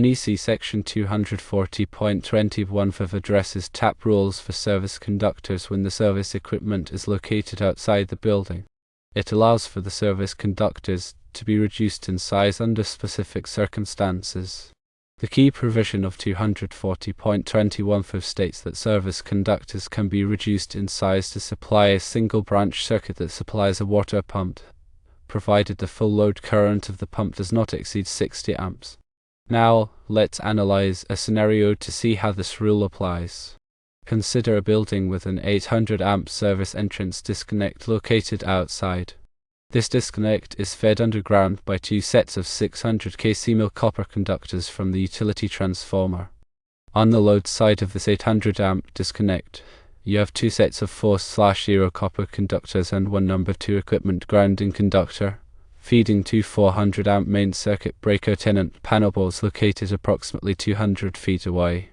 NEC section 240.21 addresses tap rules for service conductors when the service equipment is located outside the building. It allows for the service conductors to be reduced in size under specific circumstances. The key provision of 240.21 states that service conductors can be reduced in size to supply a single branch circuit that supplies a water pump, provided the full load current of the pump does not exceed 60 amps. Now, let's analyze a scenario to see how this rule applies. Consider a building with an 800 amp service entrance disconnect located outside. This disconnect is fed underground by two sets of 600 kc mil copper conductors from the utility transformer. On the load side of this 800 amp disconnect, you have two sets of 4/0 copper conductors and one number 2 equipment grounding conductor, feeding two 400 amp main circuit breaker tenant panel boards located approximately 200 feet away.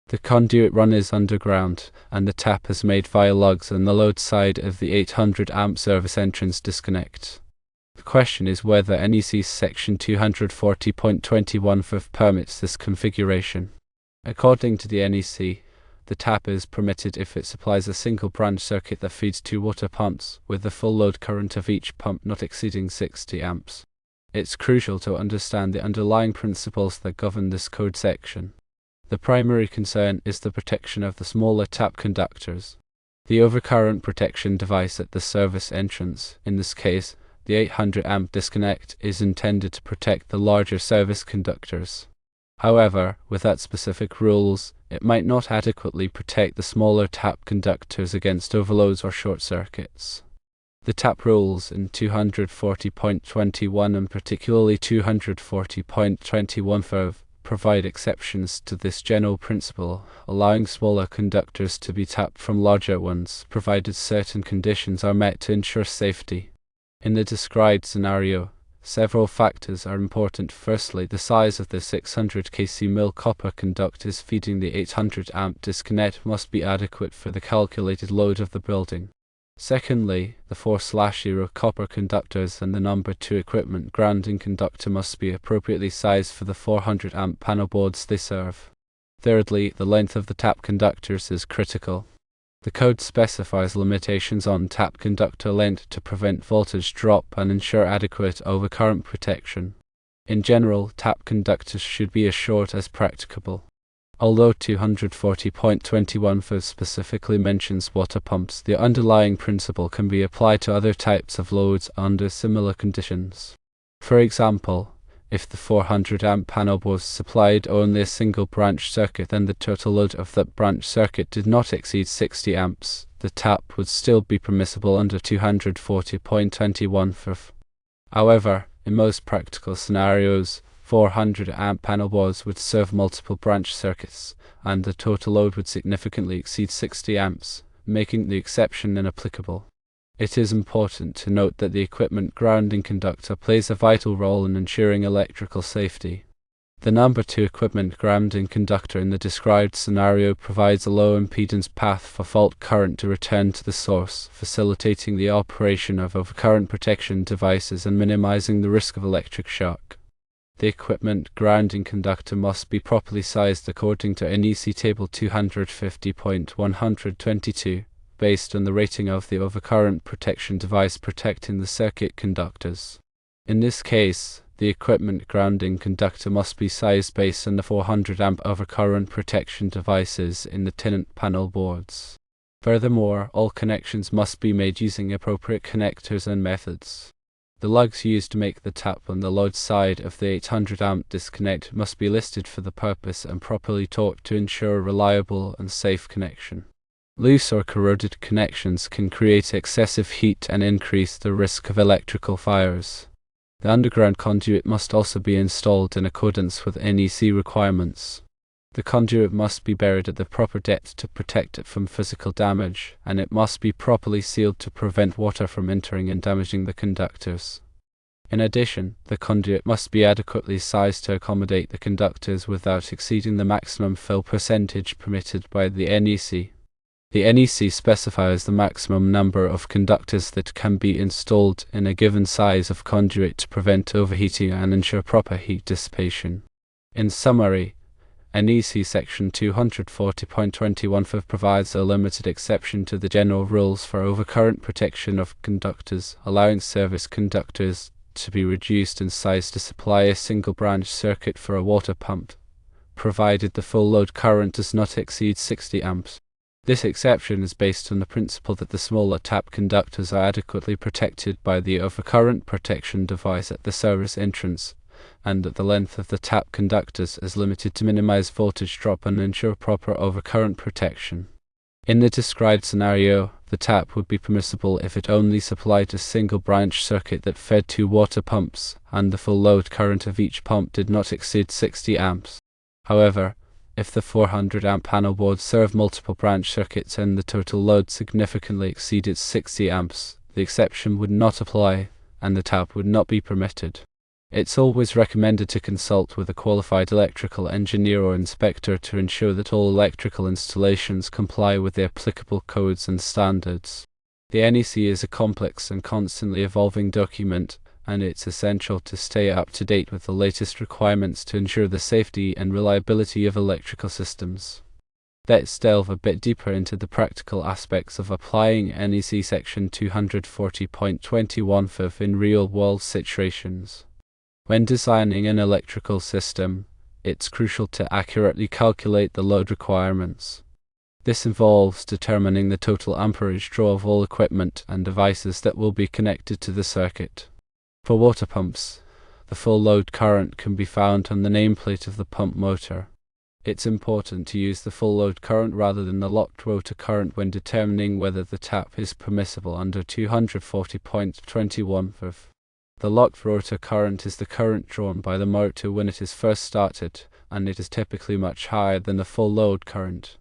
The conduit run is underground, and the tap is made via lugs on the load side of the 800 amp service entrance disconnect. The question is whether NEC section 240.21 permits this configuration. According to the NEC, the tap is permitted if it supplies a single branch circuit that feeds two water pumps, with the full load current of each pump not exceeding 60 amps. It's crucial to understand the underlying principles that govern this code section. The primary concern is the protection of the smaller tap conductors. The overcurrent protection device at the service entrance, in this case, the 800 amp disconnect, is intended to protect the larger service conductors. However, without specific rules, it might not adequately protect the smaller tap conductors against overloads or short circuits. The tap rules in 240.21 and particularly 240.21 provide exceptions to this general principle, allowing smaller conductors to be tapped from larger ones, provided certain conditions are met to ensure safety. In the described scenario, several factors are important. Firstly, the size of the 600 kc mil copper conductors feeding the 800 amp disconnect must be adequate for the calculated load of the building. Secondly, the 4/0 copper conductors and the number 2 equipment grounding conductor must be appropriately sized for the 400 amp panel boards they serve. Thirdly, the length of the tap conductors is critical. The code specifies limitations on tap conductor length to prevent voltage drop and ensure adequate overcurrent protection. In general, tap conductors should be as short as practicable. Although 240.21 specifically mentions water pumps, the underlying principle can be applied to other types of loads under similar conditions. For example, if the 400 amp panel board supplied only a single branch circuit, then the total load of that branch circuit did not exceed 60 amps, the tap would still be permissible under 240.21. However, in most practical scenarios, 400 amp panel boards would serve multiple branch circuits, and the total load would significantly exceed 60 amps, making the exception inapplicable. It is important to note that the equipment grounding conductor plays a vital role in ensuring electrical safety. The number 2 equipment grounding conductor in the described scenario provides a low impedance path for fault current to return to the source, facilitating the operation of overcurrent protection devices and minimizing the risk of electric shock. The equipment grounding conductor must be properly sized according to NEC table 250.122. based on the rating of the overcurrent protection device protecting the circuit conductors. In this case, the equipment grounding conductor must be sized based on the 400 amp overcurrent protection devices in the tenant panel boards. Furthermore, all connections must be made using appropriate connectors and methods. The lugs used to make the tap on the load side of the 800 amp disconnect must be listed for the purpose and properly torqued to ensure a reliable and safe connection. Loose or corroded connections can create excessive heat and increase the risk of electrical fires. The underground conduit must also be installed in accordance with NEC requirements. The conduit must be buried at the proper depth to protect it from physical damage, and it must be properly sealed to prevent water from entering and damaging the conductors. In addition, the conduit must be adequately sized to accommodate the conductors without exceeding the maximum fill percentage permitted by the NEC. The NEC specifies the maximum number of conductors that can be installed in a given size of conduit to prevent overheating and ensure proper heat dissipation. In summary, NEC section 240.21 provides a limited exception to the general rules for overcurrent protection of conductors, allowing service conductors to be reduced in size to supply a single branch circuit for a water pump, provided the full load current does not exceed 60 amps. This exception is based on the principle that the smaller tap conductors are adequately protected by the overcurrent protection device at the service entrance, and that the length of the tap conductors is limited to minimize voltage drop and ensure proper overcurrent protection. In the described scenario, the tap would be permissible if it only supplied a single branch circuit that fed 2 water pumps, and the full load current of each pump did not exceed 60 amps. However, if the 400 amp panel board served multiple branch circuits and the total load significantly exceeded 60 amps, the exception would not apply, and the tap would not be permitted. It's always recommended to consult with a qualified electrical engineer or inspector to ensure that all electrical installations comply with the applicable codes and standards. The NEC is a complex and constantly evolving document, and it's essential to stay up to date with the latest requirements to ensure the safety and reliability of electrical systems. Let's delve a bit deeper into the practical aspects of applying NEC section 240.21 in real-world situations. When designing an electrical system, it's crucial to accurately calculate the load requirements. This involves determining the total amperage draw of all equipment and devices that will be connected to the circuit. For water pumps, the full load current can be found on the nameplate of the pump motor. It's important to use the full load current rather than the locked rotor current when determining whether the tap is permissible under 240.21. The locked rotor current is the current drawn by the motor when it is first started, and it is typically much higher than the full load current.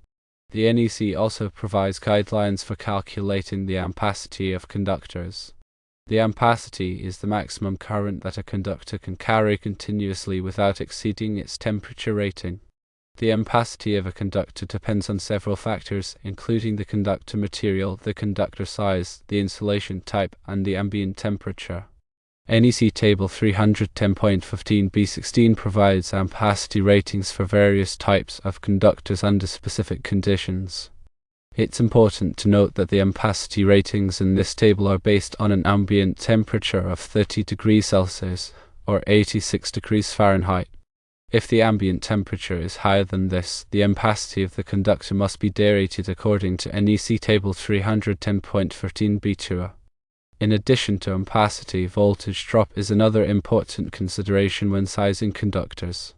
The NEC also provides guidelines for calculating the ampacity of conductors. The ampacity is the maximum current that a conductor can carry continuously without exceeding its temperature rating. The ampacity of a conductor depends on several factors, including the conductor material, the conductor size, the insulation type, and the ambient temperature. NEC Table 310.15b16 provides ampacity ratings for various types of conductors under specific conditions. It's important to note that the ampacity ratings in this table are based on an ambient temperature of 30 degrees Celsius or 86 degrees Fahrenheit. If the ambient temperature is higher than this, the ampacity of the conductor must be derated according to NEC Table 310.13b2. In addition to ampacity, voltage drop is another important consideration when sizing conductors.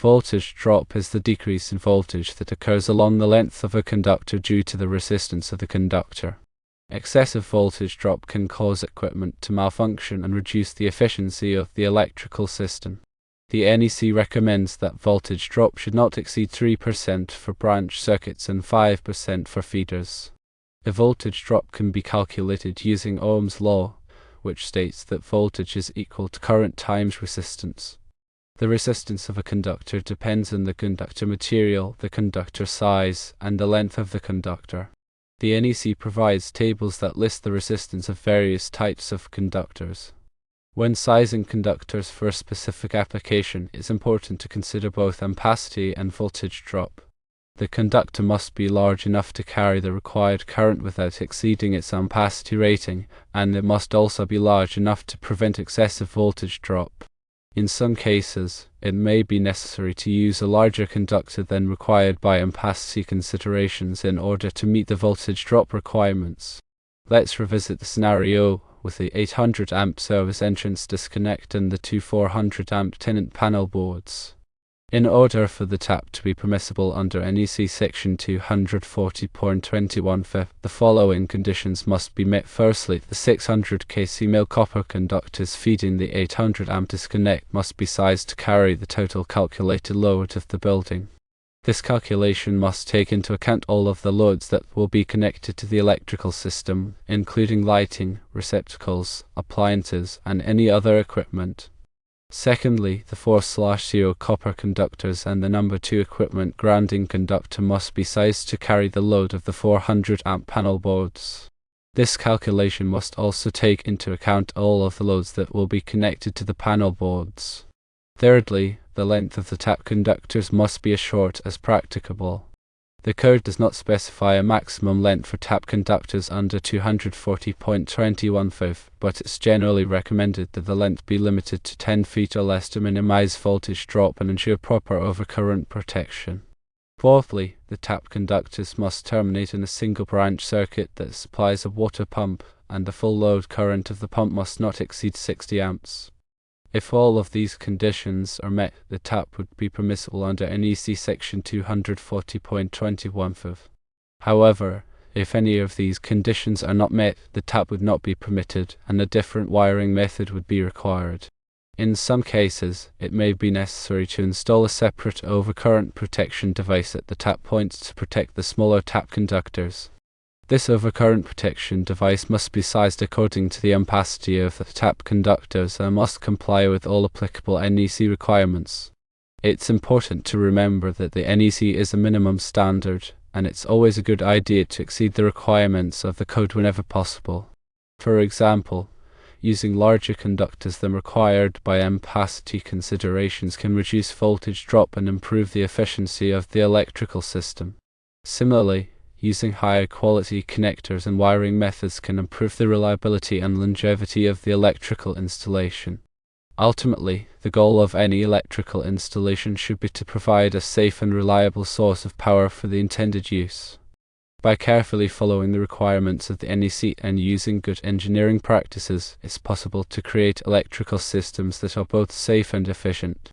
Voltage drop is the decrease in voltage that occurs along the length of a conductor due to the resistance of the conductor. Excessive voltage drop can cause equipment to malfunction and reduce the efficiency of the electrical system. The NEC recommends that voltage drop should not exceed 3% for branch circuits and 5% for feeders. A voltage drop can be calculated using Ohm's law, which states that voltage is equal to current times resistance. The resistance of a conductor depends on the conductor material, the conductor size, and the length of the conductor. The NEC provides tables that list the resistance of various types of conductors. When sizing conductors for a specific application, it's important to consider both ampacity and voltage drop. The conductor must be large enough to carry the required current without exceeding its ampacity rating, and it must also be large enough to prevent excessive voltage drop. In some cases, it may be necessary to use a larger conductor than required by ampacity considerations in order to meet the voltage drop requirements. Let's revisit the scenario with the 800 amp service entrance disconnect and the two 400 amp tenant panel boards. In order for the tap to be permissible under NEC section 240.21, the following conditions must be met. Firstly, the 600 kc male copper conductors feeding the 800 amp disconnect must be sized to carry the total calculated load of the building. This calculation must take into account all of the loads that will be connected to the electrical system, including lighting, receptacles, appliances, and any other equipment. Secondly, the 4/0 copper conductors and the number 2 equipment grounding conductor must be sized to carry the load of the 400 amp panel boards. This calculation must also take into account all of the loads that will be connected to the panel boards. Thirdly, the length of the tap conductors must be as short as practicable. The code does not specify a maximum length for tap conductors under 240.21, but it's generally recommended that the length be limited to 10 feet or less to minimize voltage drop and ensure proper overcurrent protection. Fourthly, the tap conductors must terminate in a single branch circuit that supplies a water pump, and the full load current of the pump must not exceed 60 amps. If all of these conditions are met, the tap would be permissible under NEC section 240.21. However, if any of these conditions are not met, the tap would not be permitted, and a different wiring method would be required. In some cases, it may be necessary to install a separate overcurrent protection device at the tap points to protect the smaller tap conductors. This overcurrent protection device must be sized according to the ampacity of the tap conductors and must comply with all applicable NEC requirements. It's important to remember that the NEC is a minimum standard, and it's always a good idea to exceed the requirements of the code whenever possible. For example, using larger conductors than required by ampacity considerations can reduce voltage drop and improve the efficiency of the electrical system. Similarly, using higher quality connectors and wiring methods can improve the reliability and longevity of the electrical installation. Ultimately, the goal of any electrical installation should be to provide a safe and reliable source of power for the intended use. By carefully following the requirements of the NEC and using good engineering practices, it's possible to create electrical systems that are both safe and efficient.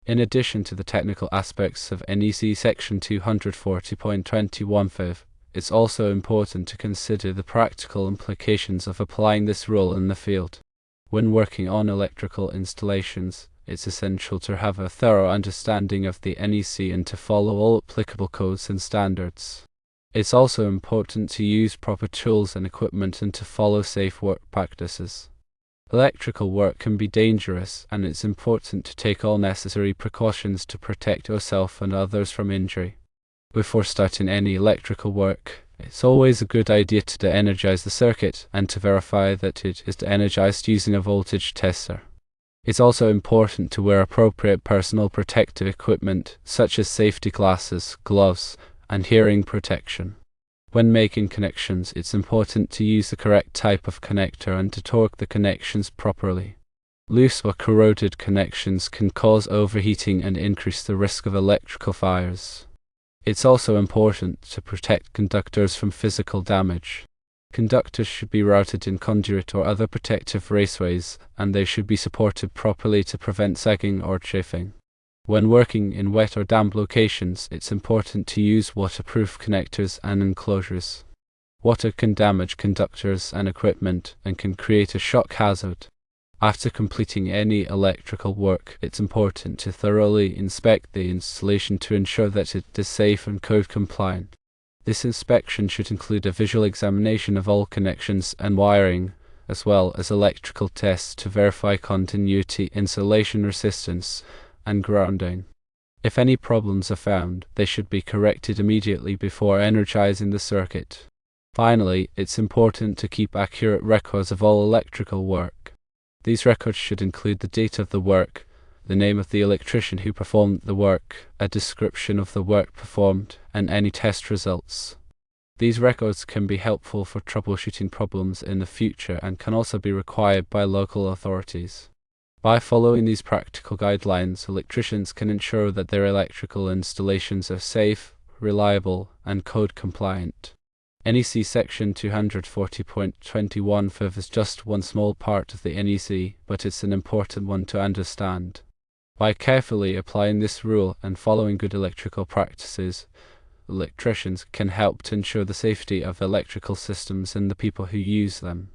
In addition to the technical aspects of NEC section 240.21, it's also important to consider the practical implications of applying this rule in the field. When working on electrical installations, it's essential to have a thorough understanding of the NEC and to follow all applicable codes and standards. It's also important to use proper tools and equipment and to follow safe work practices. Electrical work can be dangerous, and it's important to take all necessary precautions to protect yourself and others from injury. Before starting any electrical work, it's always a good idea to de-energize the circuit and to verify that it is de-energized using a voltage tester. It's also important to wear appropriate personal protective equipment such as safety glasses, gloves, and hearing protection. When making connections, it's important to use the correct type of connector and to torque the connections properly. Loose or corroded connections can cause overheating and increase the risk of electrical fires. It's also important to protect conductors from physical damage. Conductors should be routed in conduit or other protective raceways, and they should be supported properly to prevent sagging or chafing. When working in wet or damp locations, it's important to use waterproof connectors and enclosures. Water can damage conductors and equipment and can create a shock hazard. After completing any electrical work, it's important to thoroughly inspect the installation to ensure that it is safe and code compliant. This inspection should include a visual examination of all connections and wiring, as well as electrical tests to verify continuity, insulation resistance, and grounding. If any problems are found, they should be corrected immediately before energizing the circuit. Finally, it's important to keep accurate records of all electrical work. These records should include the date of the work, the name of the electrician who performed the work, a description of the work performed, and any test results. These records can be helpful for troubleshooting problems in the future and can also be required by local authorities. By following these practical guidelines, electricians can ensure that their electrical installations are safe, reliable, and code compliant. NEC section 240.21 is just one small part of the NEC, but it's an important one to understand. By carefully applying this rule and following good electrical practices, electricians can help to ensure the safety of electrical systems and the people who use them.